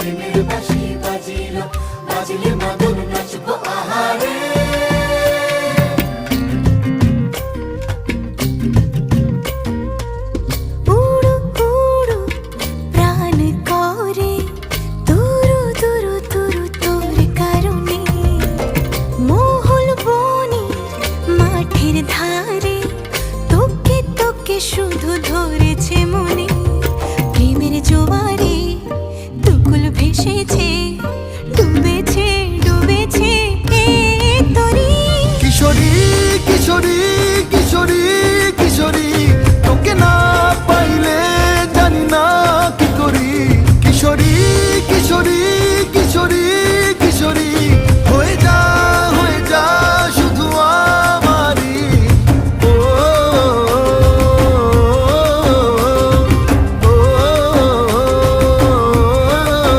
প্রেমের বাঁশি বাজিল, বাজলে মদন নাচবো আহারে। উড়ু উড়ু প্রাণ করে তুরু তুরু তুরু তোর কারণে, মহল বনে মাঠের ধারে তোকে তোকে শুধু ধরেছে মনে। প্রেমের জোয়ারে দুকুল ভেসেছে